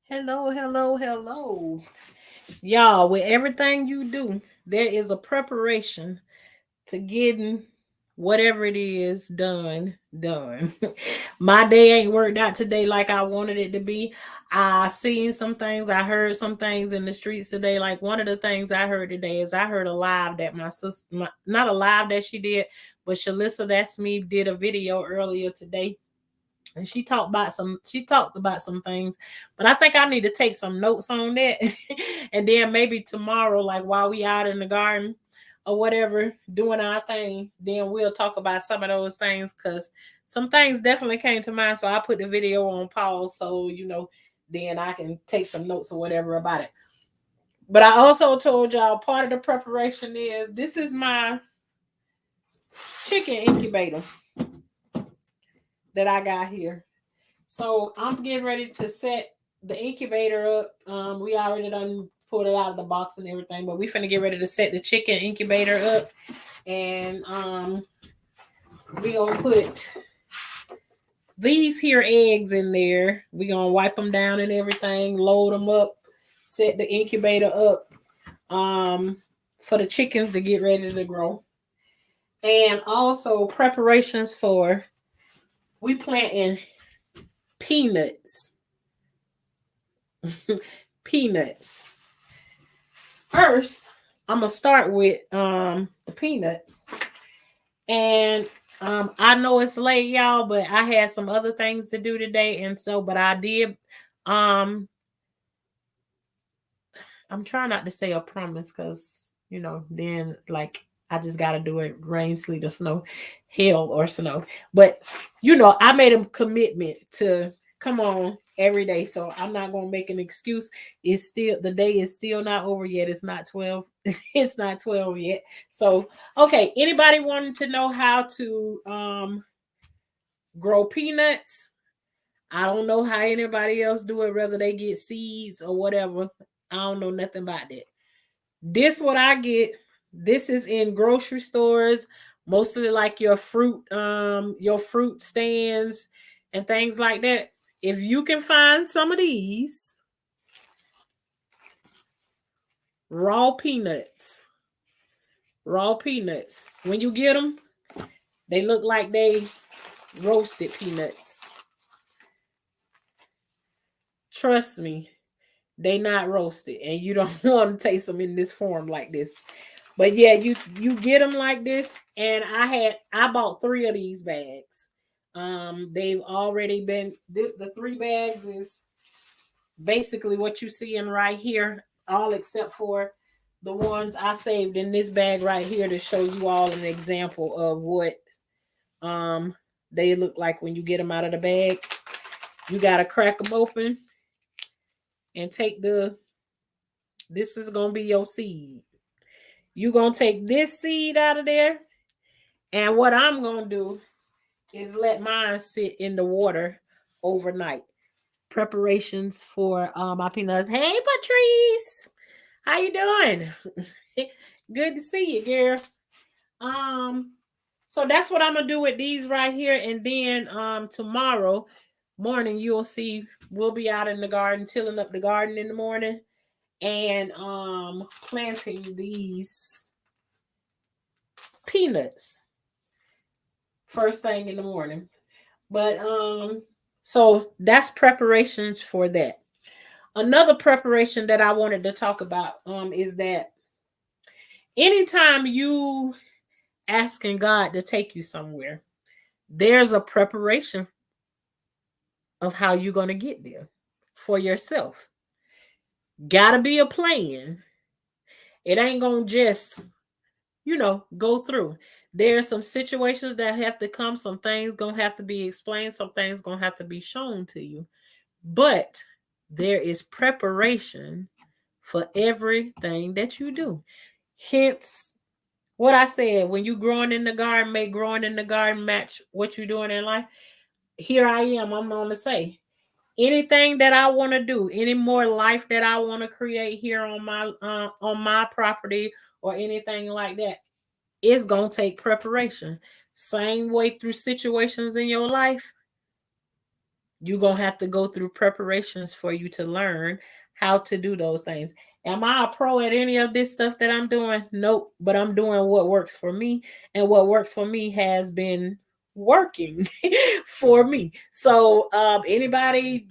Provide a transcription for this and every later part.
Hello, hello, hello. Y'all, with everything you do, there is a preparation to getting whatever it is done. My day ain't worked out today like I wanted it to be. I seen some things, I heard some things in the streets today. Like one of the things I heard today is I heard a live that my sister, not a live that she did, but Shalissa, that's me, did a video earlier today, and she talked about some things, but I think I need to take some notes on that. And then maybe tomorrow, like while we out in the garden or whatever doing our thing, then we'll talk about some of those things, because some things definitely came to mind. So I put the video on pause, so then I can take some notes or whatever about it. But I also told y'all part of the preparation is this is my chicken incubator that I got here. So I'm getting ready to set the incubator up. We already done pulled it out of the box and everything, but we finna get ready to set the chicken incubator up, and we gonna put these here eggs in there. We gonna wipe them down and everything, load them up, set the incubator up, um, for the chickens to get ready to grow, and also preparations for we planting peanuts. Peanuts. First, I'm gonna start with the peanuts. And I know it's late, y'all, but I had some other things to do today, and so but I did um I'm trying not to say a promise, because then like I just gotta do it, rain, sleet, or snow, hail or snow. But I made a commitment to come on every day. So I'm not gonna make an excuse. It's still the day is still not over yet. It's not 12. It's not 12 yet. So okay, anybody wanting to know how to grow peanuts? I don't know how anybody else do it, whether they get seeds or whatever. I don't know nothing about that. This what I get. This is in grocery stores, mostly like your fruit stands and things like that. If you can find some of these raw peanuts, raw peanuts, when you get them, they look like they roasted peanuts. Trust me, they not roasted, and you don't want to taste them in this form like this. But yeah, you get them like this, and I bought 3 of these bags. They've already been the 3 bags is basically what you see in right here, all except for the ones I saved in this bag right here to show you all an example of what um they look like when you get them out of the bag. You gotta crack them open and take the. This is gonna be your seed. You gonna take this seed out of there, and what I'm gonna do is let mine sit in the water overnight. Preparations for my peanuts. Hey Patrice, how you doing? Good to see you, girl. Um, so that's what I'm gonna do with these right here, and then tomorrow morning you'll see we'll be out in the garden, tilling up the garden in the morning, and planting these peanuts first thing in the morning. But so that's preparations for that. Another preparation that I wanted to talk about is that anytime you asking God to take you somewhere, there's a preparation of how you're going to get there for yourself. Gotta be a plan. It ain't going to just, go through. There's some situations that have to come, some things going to have to be explained, some things going to have to be shown to you. But there is preparation for everything that you do. Hence, what I said, when you growing in the garden, make growing in the garden match what you're doing in life. Here I am. I'm going to say anything that I want to do, any more life that I want to create here on my property or anything like that, it's going to take preparation. Same way through situations in your life, you're going to have to go through preparations for you to learn how to do those things. Am I a pro at any of this stuff that I'm doing? Nope. But I'm doing what works for me. And what works for me has been working for me. So anybody,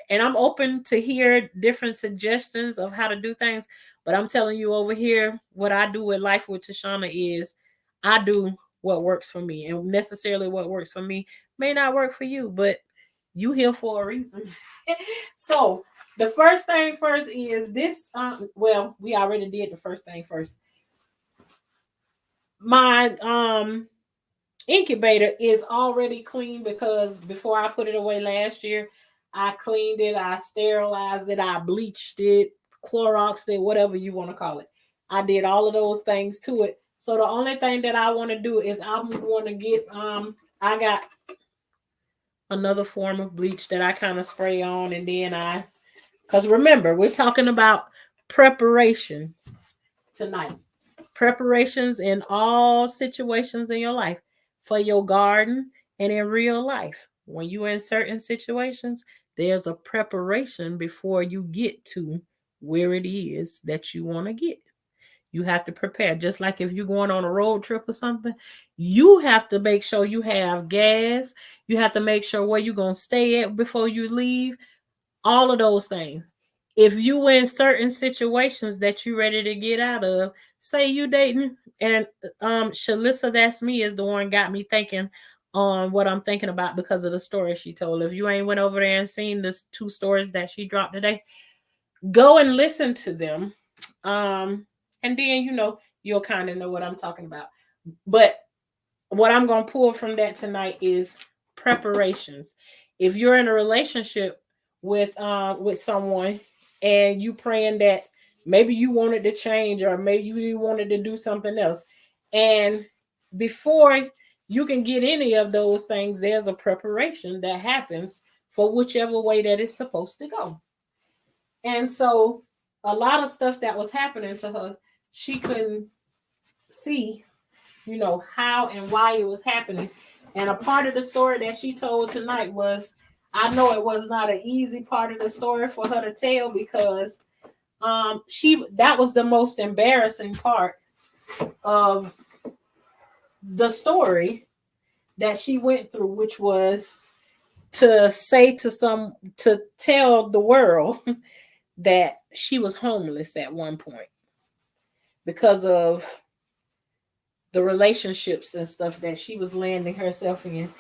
and I'm open to hear different suggestions of how to do things. But I'm telling you over here, what I do with Life with Tashana is I do what works for me. And necessarily what works for me may not work for you, but you here for a reason. So the first thing first is this. Well, we already did the first thing first. My incubator is already clean because before I put it away last year, I cleaned it, I sterilized it, I bleached it, Cloroxed it, whatever you want to call it. I did all of those things to it. So the only thing that I want to do is I'm going to get I got another form of bleach that I kind of spray on, and then because remember, we're talking about preparations tonight. Preparations in all situations in your life, for your garden and in real life. When you're in certain situations, there's a preparation before you get to where it is that you want to get. You have to prepare. Just like if you're going on a road trip or something, you have to make sure you have gas. You have to make sure where you're going to stay at before you leave. All of those things. If you in certain situations that you ready to get out of, say you dating, and Shalissa, that's me, is the one got me thinking on what I'm thinking about because of the story she told. If you ain't went over there and seen the 2 stories that she dropped today, go and listen to them. And then you'll kind of know what I'm talking about. But what I'm gonna pull from that tonight is preparations. If you're in a relationship with someone and you praying that maybe you wanted to change or maybe you wanted to do something else, and before you can get any of those things, there's a preparation that happens for whichever way that it's supposed to go. And so a lot of stuff that was happening to her, she couldn't see, how and why it was happening. And a part of the story that she told tonight was, I know it was not an easy part of the story for her to tell because that was the most embarrassing part of the story that she went through, which was to tell the world that she was homeless at one point because of the relationships and stuff that she was landing herself in.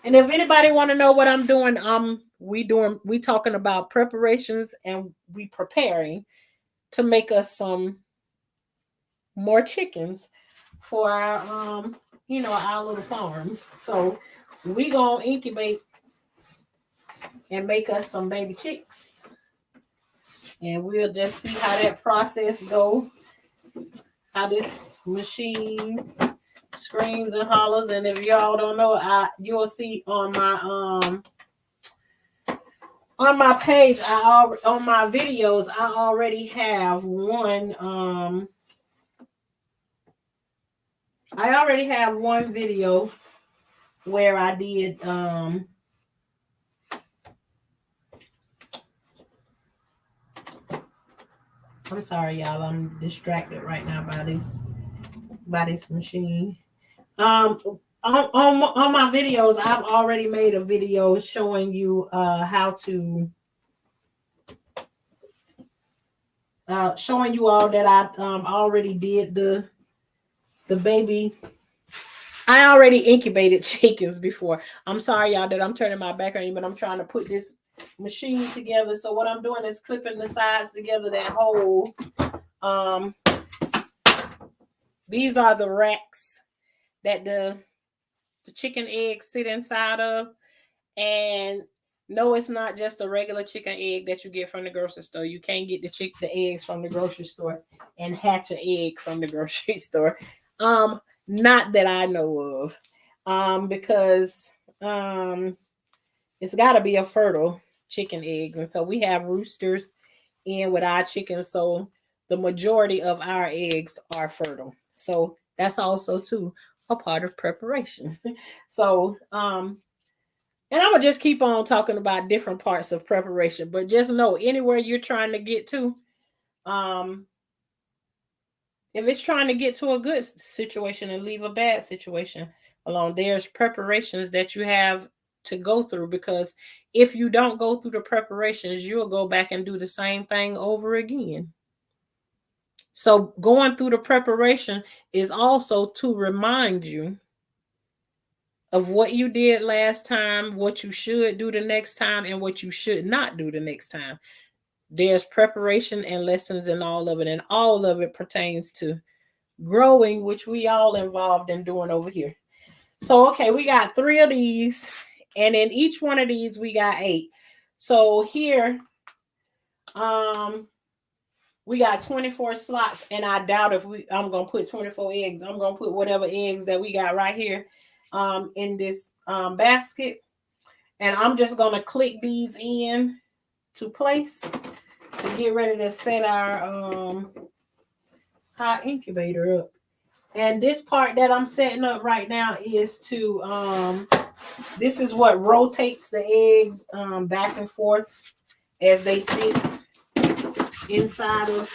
And if anybody want to know what I'm doing, we talking about preparations, and we preparing to make us some more chickens for our our little farm. So we gonna incubate and make us some baby chicks, and we'll just see how that process go, how this machine screams and hollers. And if y'all don't know, you'll see on my page, on my videos, I already have one video where I did I'm sorry, y'all. I'm distracted right now by this machine. On my videos, I've already made a video showing you how to showing you all that I already did the baby. I already incubated chickens before. I'm sorry, y'all, that I'm turning my back on you, but I'm trying to put this machine together. So what I'm doing is clipping the sides together that hold. These are the racks that the chicken eggs sit inside of. And no, it's not just a regular chicken egg that you get from the grocery store. You can't get the eggs from the grocery store and hatch an egg from the grocery store. Not that I know of. Because it's got to be a fertile chicken egg. And so we have roosters in with our chickens. So the majority of our eggs are fertile. So that's also too a part of preparation. So And I'm gonna just keep on talking about different parts of preparation, but just know anywhere you're trying to get to, um, if it's trying to get to a good situation and leave a bad situation alone, there's preparations that you have to go through, because if you don't go through the preparations, you'll go back and do the same thing over again. So going through the preparation is also to remind you of what you did last time, what you should do the next time, and what you should not do the next time. There's preparation and lessons in all of it, and all of it pertains to growing, which we all involved in doing over here. So, okay, we got 3 of these, and in each one of these, we got 8. So here, we got 24 slots, and I doubt if I'm gonna put 24 eggs. I'm gonna put whatever eggs that we got right here in this basket, and I'm just gonna click these in to place to get ready to set our hot incubator up. And this part that I'm setting up right now is to this is what rotates the eggs back and forth as they sit inside of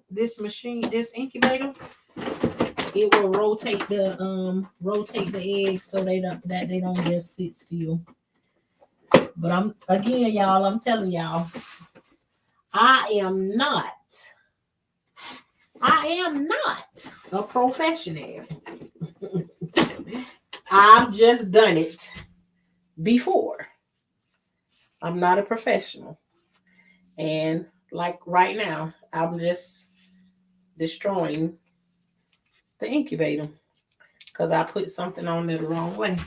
this machine, this incubator. It will rotate the eggs so they don't just sit still. But I'm telling y'all, I am not a professional. I've just done it before. I'm not a professional. And like right now, I'm just destroying the incubator because I put something on there the wrong way.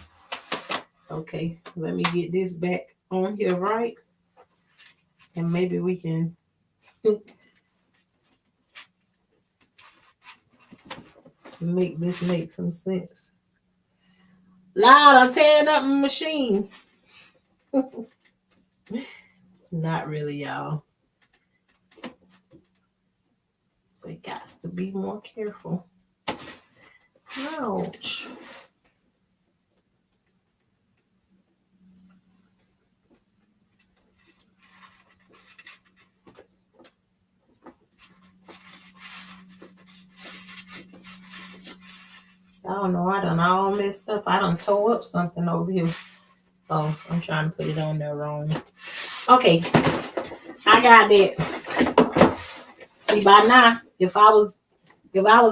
Okay, let me get this back on here right. And maybe we can make this make some sense. Loud, I'm tearing up my machine. Not really, y'all. We got to be more careful. Ouch. I don't know. I done all messed up. I done tore up something over here. Oh, I'm trying to put it on there wrong. Okay. I got that. See, by now, if I was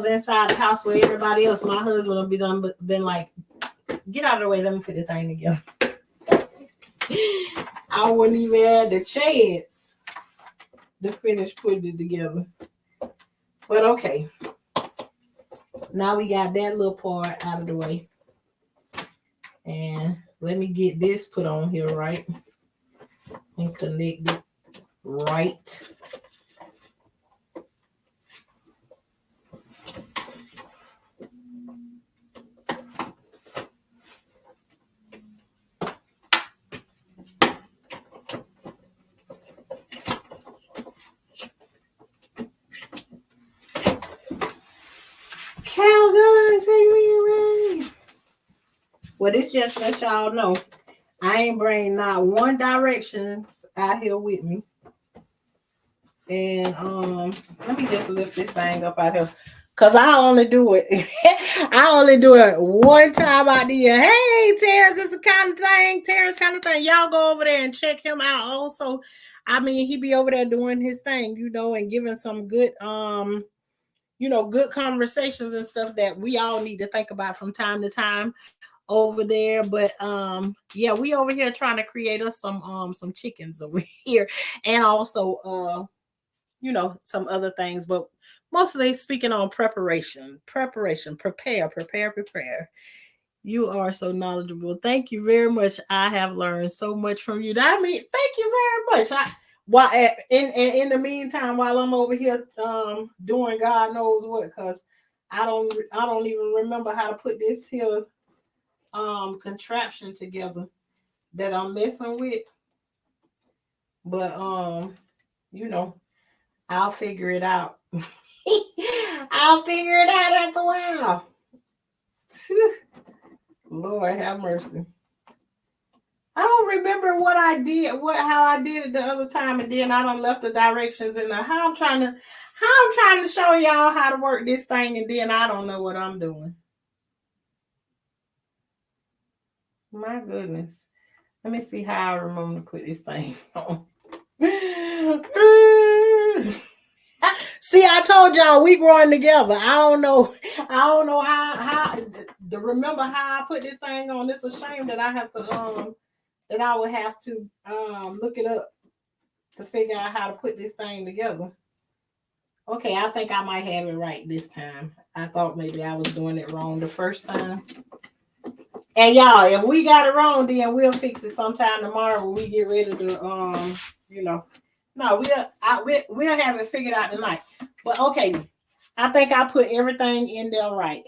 inside the house with everybody else, my husband would be been like, get out of the way, let me put the thing together. I wouldn't even have the chance to finish putting it together. But okay. Now we got that little part out of the way. And let me get this put on here right. And connect it right. Calgon, take me away. Well, this just let y'all know I ain't bringing not one directions out here with me. And let me just lift this thing up out here. Cause I only do it. I only do it one time out the year. Hey, Terrence, it's a kind of thing. Terrence kind of thing. Y'all go over there and check him out. Also, I mean, he be over there doing his thing, and giving some good good conversations and stuff that we all need to think about from time to time over there. But yeah, we over here trying to create us some chickens over here, and also some other things, but mostly speaking on preparation, prepare. You are so knowledgeable. Thank you very much. I have learned so much from you. I mean, thank you very much. In the meantime, while I'm over here doing God knows what, because I don't even remember how to put this here contraption together that I'm messing with. But I'll figure it out. I'll figure it out after a while. Lord have mercy. I don't remember what I did, how I did it the other time, and then I done left the directions in the how I'm trying to show y'all how to work this thing, and then I don't know what I'm doing. My goodness. Let me see how I remember to put this thing on. See, I told y'all we growing together. I don't know. I don't know how to remember how I put this thing on. It's a shame that I have to that I would have to look it up to figure out how to put this thing together. Okay, I think I might have it right this time. I thought maybe I was doing it wrong the first time. And y'all, if we got it wrong, then we'll fix it sometime tomorrow when we get ready to you know. No, we'll have it figured out tonight. But okay, I think I put everything in there right.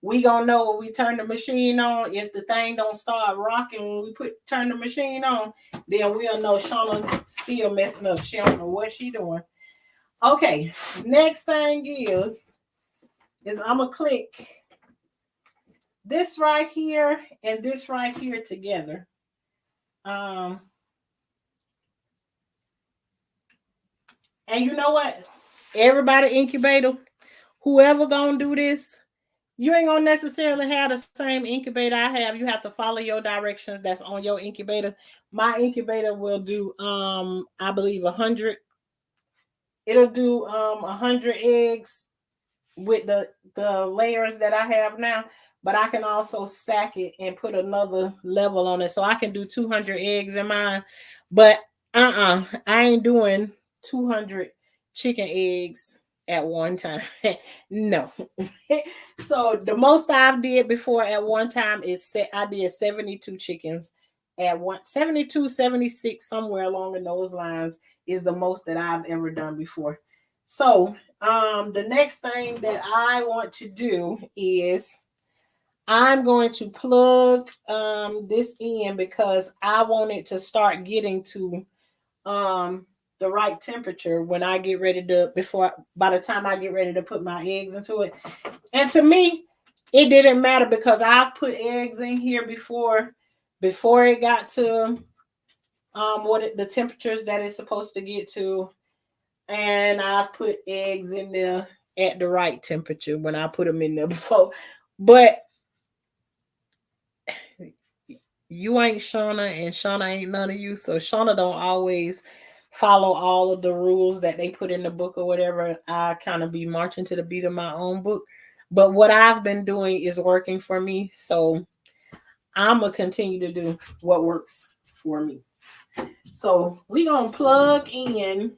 We gonna know when we turn the machine on. If the thing don't start rocking when we turn the machine on, then we'll know Shauna still messing up. She don't know what she doing. Okay, next thing is I'm gonna click this right here and this right here together. And you know what? Everybody incubator, whoever gonna do this, you ain't gonna necessarily have the same incubator I have. You have to follow your directions that's on your incubator. My incubator will do I believe 100. It'll do 100 eggs with the layers that I have now, but I can also stack it and put another level on it, so I can do 200 eggs in mine. But I ain't doing 200 chicken eggs at one time. No. So the most I've did before at one time is I did 72 chickens at one 72, 76, somewhere along in those lines is the most that I've ever done before. So the next thing that I want to do is I'm going to plug this in because I want it to start getting to the right temperature when I get ready to by the time I get ready to put my eggs into it. And to me, it didn't matter because I've put eggs in here before it got to the temperatures that it's supposed to get to, and I've put eggs in there at the right temperature when I put them in there before. But you ain't Shauna, and Shauna ain't none of you, so Shauna don't always follow all of the rules that they put in the book or whatever. I kind of be marching to the beat of my own book. But what I've been doing is working for me, so I'm gonna continue to do what works for me. So we're gonna plug in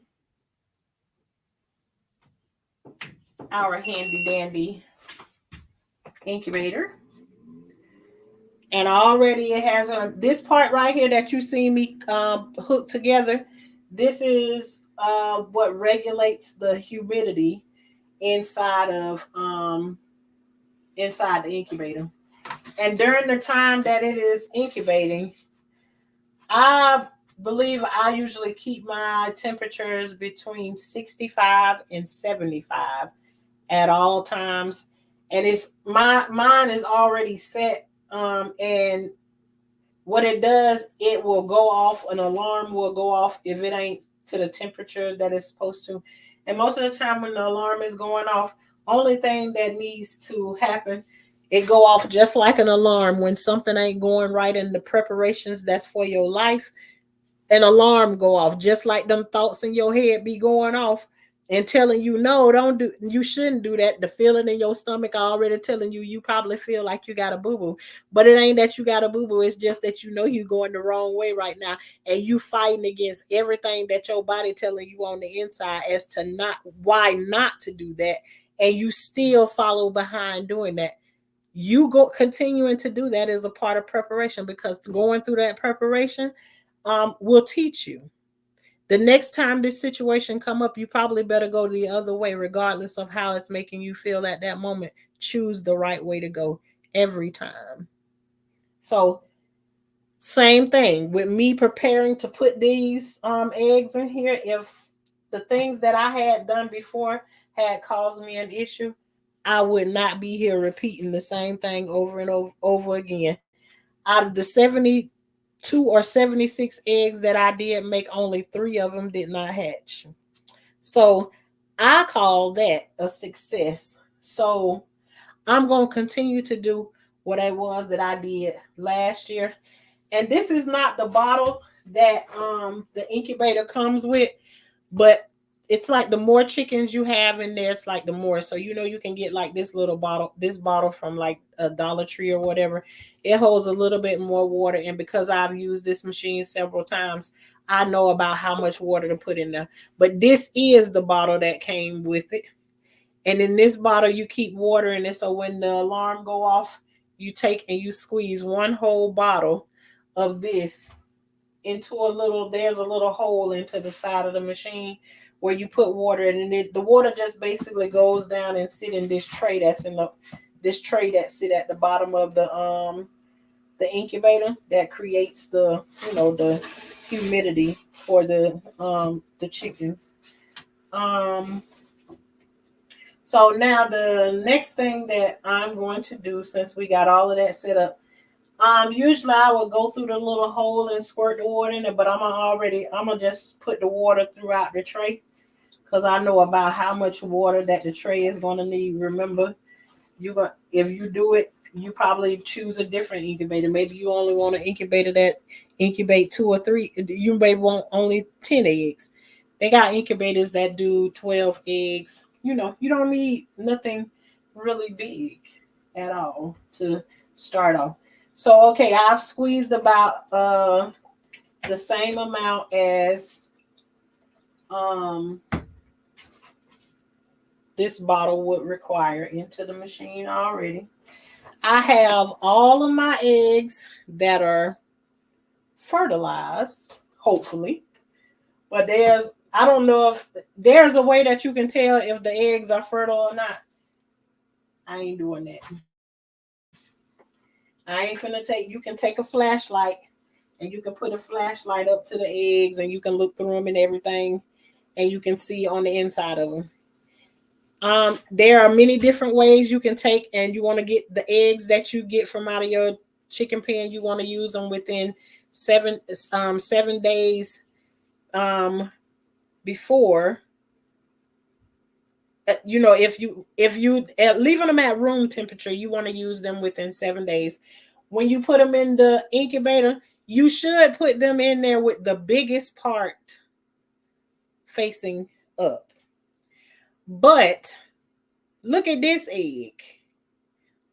our handy dandy incubator. And already it has this part right here that you see me hook together. This is what regulates the humidity inside of inside the incubator. And during the time that it is incubating, I believe I usually keep my temperatures between 65 and 75 at all times. And it's mine is already set. And what it does, it will go off, an alarm will go off if it ain't to the temperature that it's supposed to. And most of the time when the alarm is going off, only thing that needs to happen, it go off just like an alarm when something ain't going right in the preparations that's for your life. An alarm go off just like them thoughts in your head be going off and telling you no, don't do, you shouldn't do that. The feeling in your stomach already telling you probably feel like you got a boo-boo, but it ain't that you got a boo-boo. It's just that you know you're going the wrong way right now, and you fighting against everything that your body telling you on the inside as to why not to do that, and you still follow behind doing that. You go continuing to do that is a part of preparation, because going through that preparation will teach you. The next time this situation come up, you probably better go the other way, regardless of how it's making you feel at that moment. Choose the right way to go every time. So same thing with me preparing to put these eggs in here. If the things that I had done before had caused me an issue, I would not be here repeating the same thing over and over again. Out of the 72 2 or 76 eggs that I did make, only 3 of them did not hatch. So I call that a success. So I'm going to continue to do what it was that I did last year. And this is not the bottle that the incubator comes with, but it's like the more chickens you have in there, it's like the more. So you can get like this little bottle, this bottle from like a Dollar Tree or whatever. It holds a little bit more water, and because I've used this machine several times, I know about how much water to put in there. But this is the bottle that came with it. And in this bottle, you keep water in it. So when the alarm go off, you take and you squeeze one whole bottle of this into there's a little hole into the side of the machine where you put water in, and the water just basically goes down and sit in this tray this tray that sit at the bottom of the incubator that creates the humidity for the chickens. So now the next thing that I'm going to do, since we got all of that set up, usually I would go through the little hole and squirt the water in it, but I'm gonna just put the water throughout the tray because I know about how much water that the tray is gonna need. Remember, if you do it, you probably choose a different incubator. Maybe you only want an incubator that incubate 2 or 3. You may want only 10 eggs. They got incubators that do 12 eggs. You don't need nothing really big at all to start off. So, okay, I've squeezed about the same amount as this bottle would require into the machine already. I have all of my eggs that are fertilized, hopefully. But I don't know if there's a way that you can tell if the eggs are fertile or not. I ain't doing that. You can take a flashlight and you can put a flashlight up to the eggs and you can look through them and everything, and you can see on the inside of them. There are many different ways you can take, and you want to get the eggs that you get from out of your chicken pen. You want to use them within 7 days before. If you leaving them at room temperature, you want to use them within 7 days. When you put them in the incubator, you should put them in there with the biggest part facing up. But look at this egg.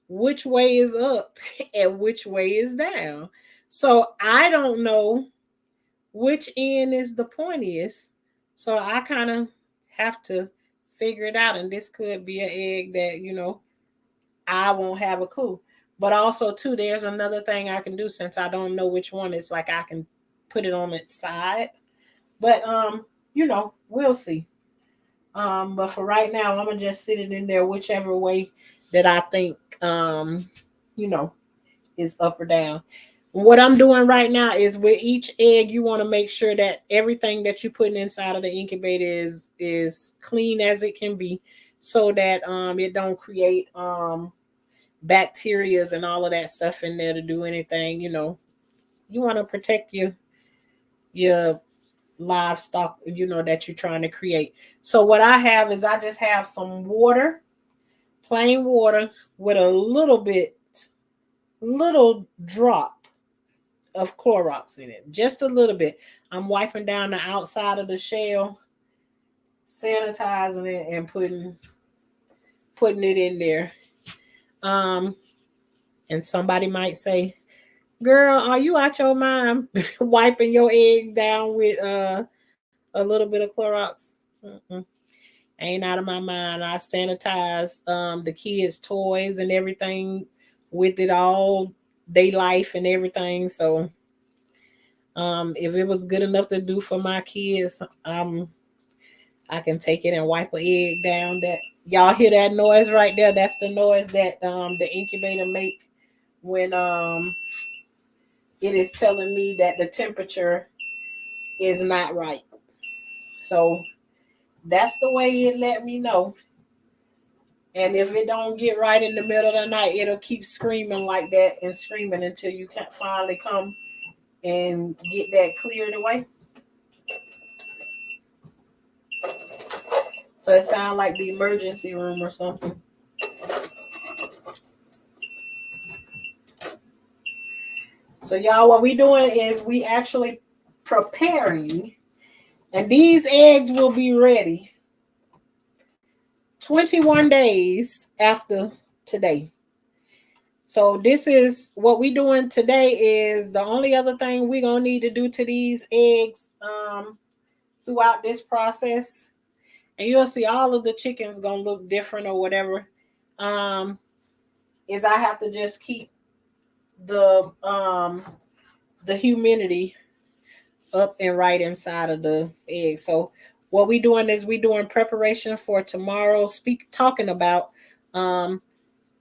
Which way is up and which way is down? So I don't know which end is the pointiest. So I kind of have to figure it out. And this could be an egg that, I won't have a clue. But also, too, there's another thing I can do since I don't know which one. It's like I can put it on its side. But, we'll see. But for right now, I'm going to just sit it in there whichever way that I think, is up or down. What I'm doing right now is with each egg, you want to make sure that everything that you're putting inside of the incubator is clean as it can be, so that it don't create bacteria and all of that stuff in there to do anything. You want to protect your livestock, that you're trying to create. So what I have is I just have some water, plain water, with a little drop of Clorox in it, just a little bit. I'm wiping down the outside of the shell, sanitizing it, and putting it in there. And somebody might say, "Girl, are you out your mind wiping your egg down with a little bit of Clorox?" Mm-mm. Ain't out of my mind. I sanitize the kids' toys and everything with it all day life and everything. So if it was good enough to do for my kids, I can take it and wipe an egg down. That y'all hear that noise right there? That's the noise that the incubator make when it is telling me that the temperature is not right. So that's the way it let me know. And if it don't get right in the middle of the night, it'll keep screaming like that and screaming until you can finally come and get that cleared away. So it sounds like the emergency room or something. So y'all, what we doing is we actually preparing, and these eggs will be ready 21 days after today. So this is what we doing today. Is the only other thing we gonna need to do to these eggs throughout this process, and you'll see all of the chickens gonna look different or whatever. Is I have to just keep the humidity up and right inside of the egg. So what we doing is we doing preparation for tomorrow. Talking about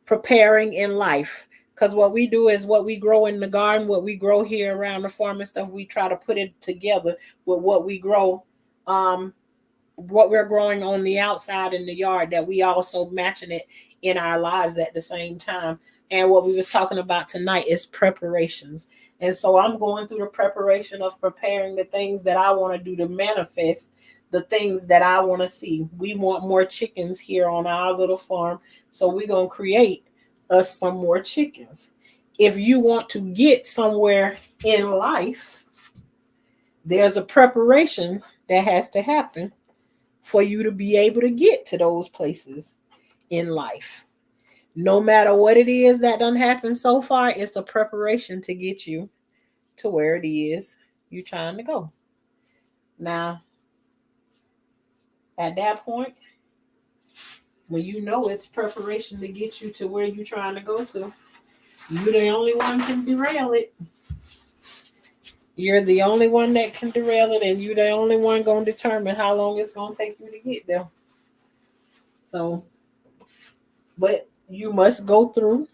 preparing in life. Because what we do is what we grow in the garden, what we grow here around the farm and stuff, we try to put it together with what we grow, what we're growing on the outside in the yard, that we also matching it in our lives at the same time. And what we was talking about tonight is preparations. And so I'm going through the preparation of preparing the things that I want to do to manifest the things that I want to see. We want more chickens here on our little farm. So we're going to create us some more chickens. If you want to get somewhere in life, there's a preparation that has to happen for you to be able to get to those places in life. No matter what it is that done happened so far, it's a preparation to get you to where it is you're trying to go. Now, at that point, when you know it's preparation to get you to where you're trying to go to, you're the only one can derail it. You're the only one that can derail it, and you're the only one going to determine how long it's going to take you to get there. So, but you must go through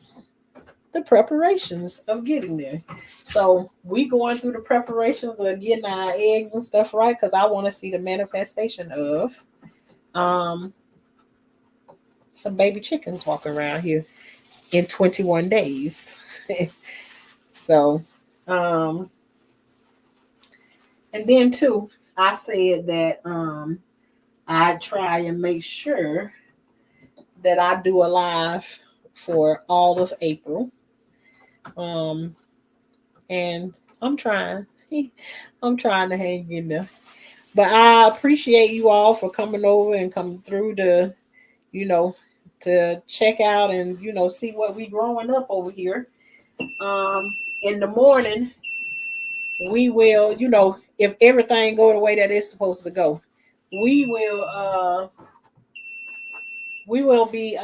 the preparations of getting there. So we going through the preparations of getting our eggs and stuff right, because I want to see the manifestation of some baby chickens walking around here in 21 days. So and then too, I said that I try and make sure that I do a live for all of April. And I'm trying. I'm trying to hang in there. But I appreciate you all for coming over and coming through to, to check out and, see what we growing up over here. In the morning, we will, if everything go the way that it's supposed to go, we will be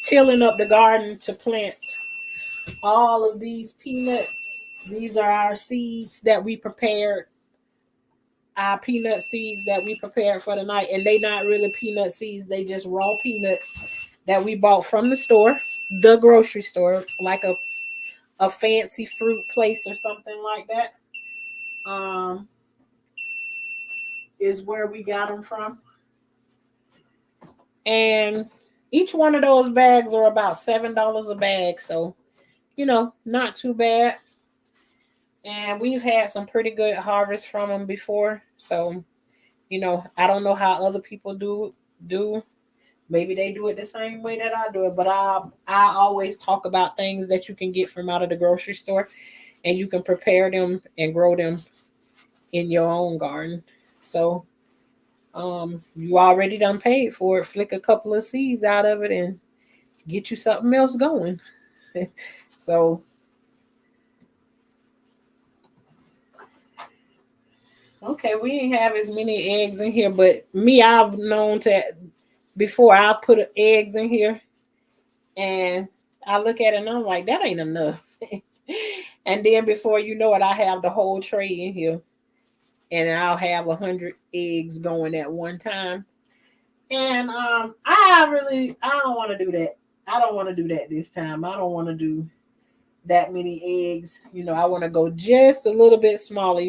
tilling up the garden to plant all of these peanuts. These are our seeds that we prepared. Our peanut seeds that we prepared for the night. And they not really peanut seeds. They just raw peanuts that we bought from the store, the grocery store, like a fancy fruit place or something like that. Is where we got them from. And each one of those bags are about $7 a bag. So, not too bad. And we've had some pretty good harvests from them before. So, I don't know how other people do. Maybe they do it the same way that I do it. But I always talk about things that you can get from out of the grocery store, and you can prepare them and grow them in your own garden. So, you already done paid for it. Flick a couple of seeds out of it and get you something else going. So, okay, we didn't have as many eggs in here, but me, I've known to, before I put eggs in here, and I look at it and I'm like, that ain't enough. And then before you know it, I have the whole tray in here, and I'll have 100 eggs going at one time. And I don't want to do that. I don't want to do that this time. I don't want to do that many eggs. I want to go just a little bit smaller.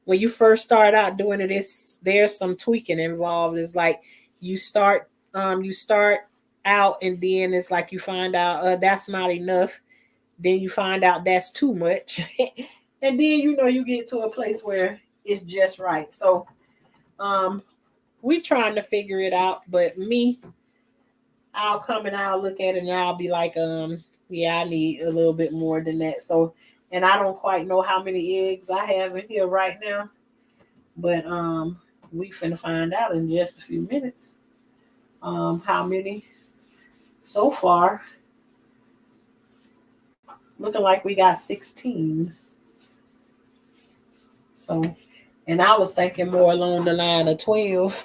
When you first start out doing it, there's some tweaking involved. It's like you start out, and then it's like you find out that's not enough. then you find out that's too much. And then you get to a place where it's just right. So we trying to figure it out, but I'll come and I'll look at it and I'll be like, yeah, I need a little bit more than that. So, and I don't quite know how many eggs I have in here right now, but we finna find out in just a few minutes. How many so far? Looking like we got 16. So, and I was thinking more along the line of 12,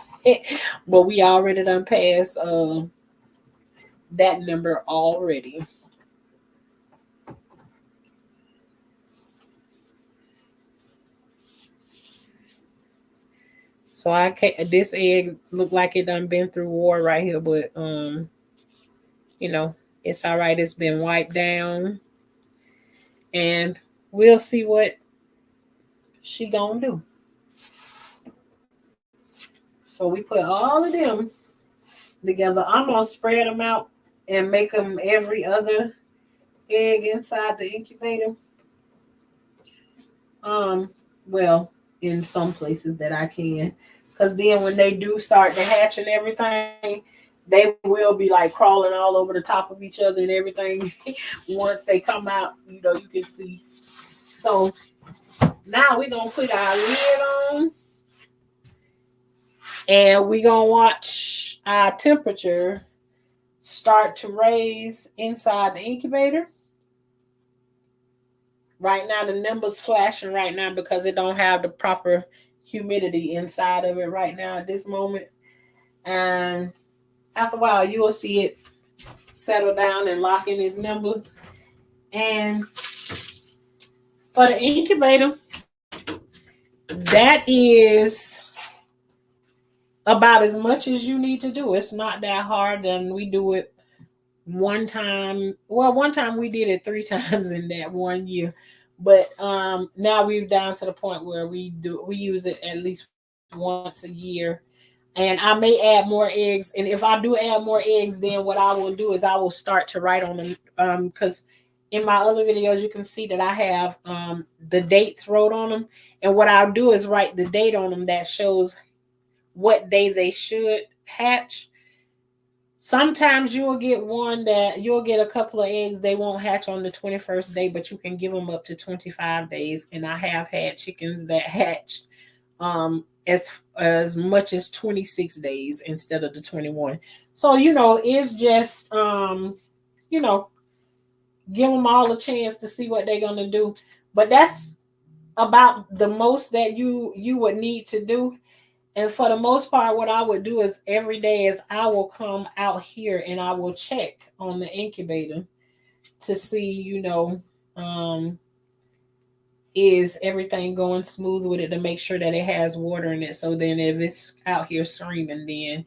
but we already done passed that number already. So I can't. This egg look like it done been through war right here, but you know, it's all right. It's been wiped down, and we'll see what she gonna do. So we put all of them together. I'm gonna spread them out and make them every other egg inside the incubator. Well, in some places that I can, because then when they do start to hatch and everything, they will be like crawling all over the top of each other and everything. Once they come out, you can see. So now we're gonna put our lid on, and we're gonna watch our temperature start to raise inside the incubator. Right now, the numbers flashing right now because it don't have the proper humidity inside of it right now at this moment. And after a while, you will see it settle down and lock in its number. And for the incubator, that is about as much as you need to do. It's not that hard, and we do it one time. Well, one time we did it 3 times in that 1 year. But now we're down to the point where we use it at least once a year. And I may add more eggs. And if I do add more eggs, then what I will do is I will start to write on them. Because in my other videos, you can see that I have the dates wrote on them. And what I'll do is write the date on them that shows what day they should hatch. Sometimes you'll get a couple of eggs. They won't hatch on the 21st day, but you can give them up to 25 days. And I have had chickens that hatched as much as 26 days instead of the 21. So, it's just, give them all a chance to see what they're going to do. But that's about the most that you would need to do. And for the most part, what I would do is every day is I will come out here and I will check on the incubator to see, is everything going smooth with it, to make sure that it has water in it. So then if it's out here screaming, then,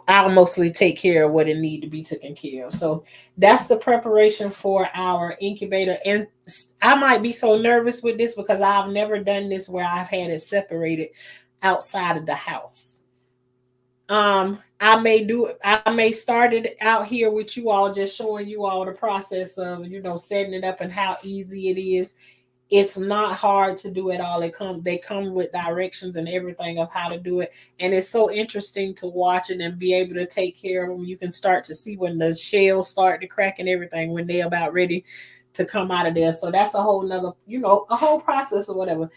I'll mostly take care of what it need to be taken care of. So that's the preparation for our incubator. And I might be so nervous with this because I've never done this where I've had it separated outside of the house. I may start it out here with you all, just showing you all the process of, setting it up and how easy it is. It's not hard to do it all. They come with directions and everything of how to do it. And it's so interesting to watch it and be able to take care of them. You can start to see when the shells start to crack and everything, when they're about ready to come out of there. So that's a whole nother, a whole process or whatever.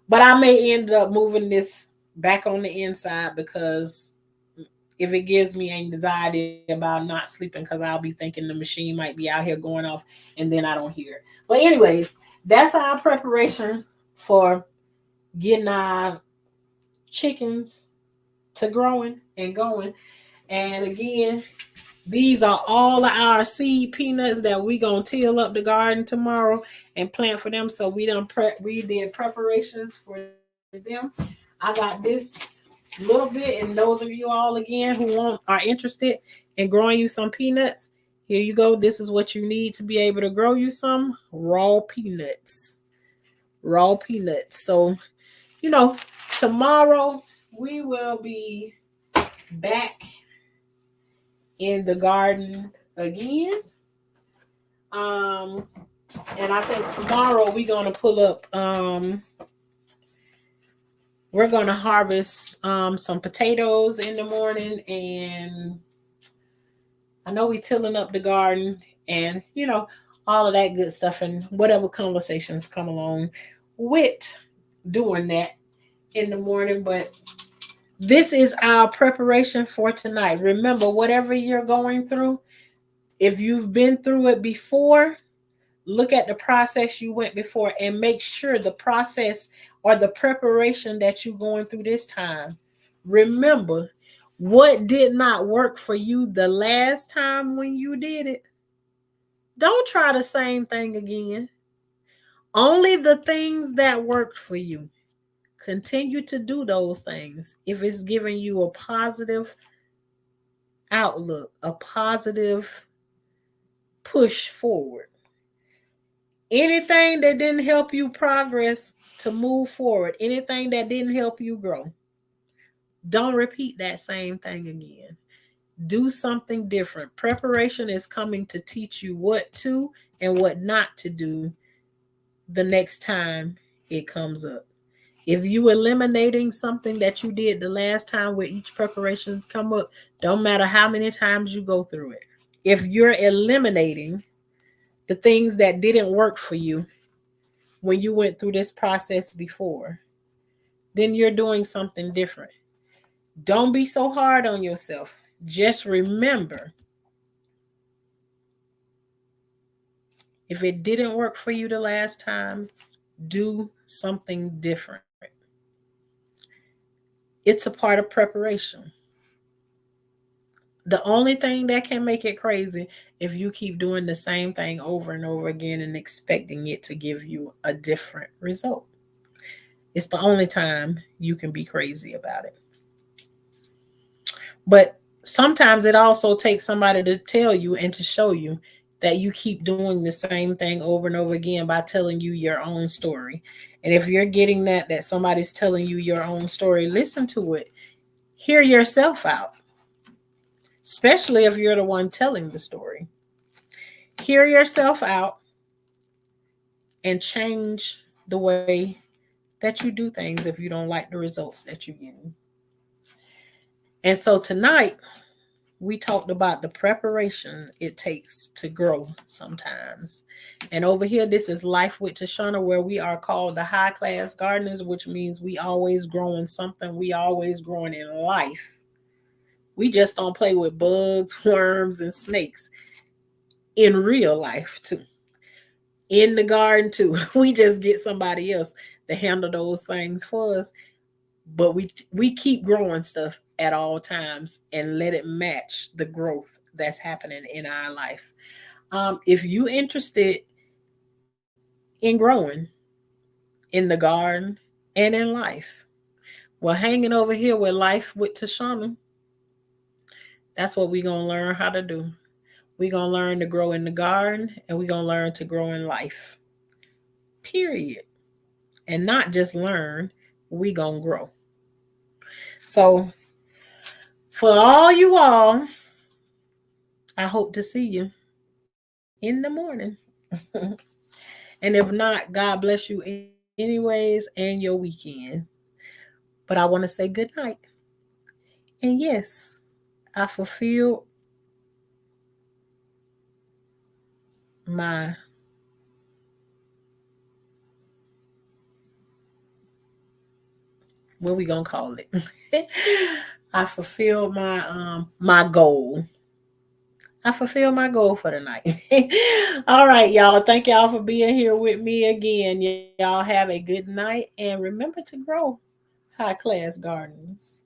But I may end up moving this back on the inside, because if it gives me anxiety about not sleeping, because I'll be thinking the machine might be out here going off and then I don't hear it. But anyways, that's our preparation for getting our chickens to growing and going. And again, these are all of our seed peanuts that we gonna till up the garden tomorrow and plant for them. So we did preparations for them. I got this little bit, and those of you all again who are interested in growing you some peanuts, here you go. This is what you need to be able to grow you some raw peanuts. So, tomorrow we will be back in the garden again. And I think tomorrow we're gonna pull up. We're gonna harvest some potatoes in the morning, and I know we tilling up the garden, and all of that good stuff, and whatever conversations come along with doing that in the morning. But this is our preparation for tonight. Remember, whatever you're going through, if you've been through it before, look at the process you went before and make sure the process or the preparation that you're going through this time. Remember, what did not work for you the last time when you did it, don't try the same thing again. Only the things that worked for you. Continue to do those things if it's giving you a positive outlook, a positive push forward. Anything that didn't help you progress to move forward, anything that didn't help you grow, don't repeat that same thing again. Do something different. Preparation is coming to teach you what to and what not to do the next time it comes up. If you eliminating something that you did the last time with each preparation come up, don't matter how many times you go through it. If you're eliminating the things that didn't work for you when you went through this process before, then you're doing something different. Don't be so hard on yourself. Just remember, if it didn't work for you the last time, do something different. It's a part of preparation. The only thing that can make it crazy if you keep doing the same thing over and over again and expecting it to give you a different result. It's the only time you can be crazy about it. But sometimes it also takes somebody to tell you and to show you that you keep doing the same thing over and over again by telling you your own story. And if you're getting that somebody's telling you your own story, listen to it. Hear yourself out, especially if you're the one telling the story. Hear yourself out and change the way that you do things if you don't like the results that you're getting. And so tonight, we talked about the preparation it takes to grow sometimes. And over here, this is Life with Tashana, where we are called the high class gardeners, which means we always growing something. We always growing in life. We just don't play with bugs, worms, and snakes in real life too. In the garden too. We just get somebody else to handle those things for us. But we keep growing stuff at all times and let it match the growth that's happening in our life. If you're interested in growing in the garden and in life, well, hanging over here with Life with Tashana, that's what we're going to learn how to do. We're going to learn to grow in the garden, and we're going to learn to grow in life. Period. And not just learn, we're going to grow. So, for all you all, I hope to see you in the morning. And if not, God bless you anyways and your weekend. But I want to say good night. And yes, I fulfilled my what we gonna call it? I fulfilled my goal. I fulfilled my goal for the night. All right, y'all. Thank y'all for being here with me again. Y'all have a good night, and remember to grow high class gardens.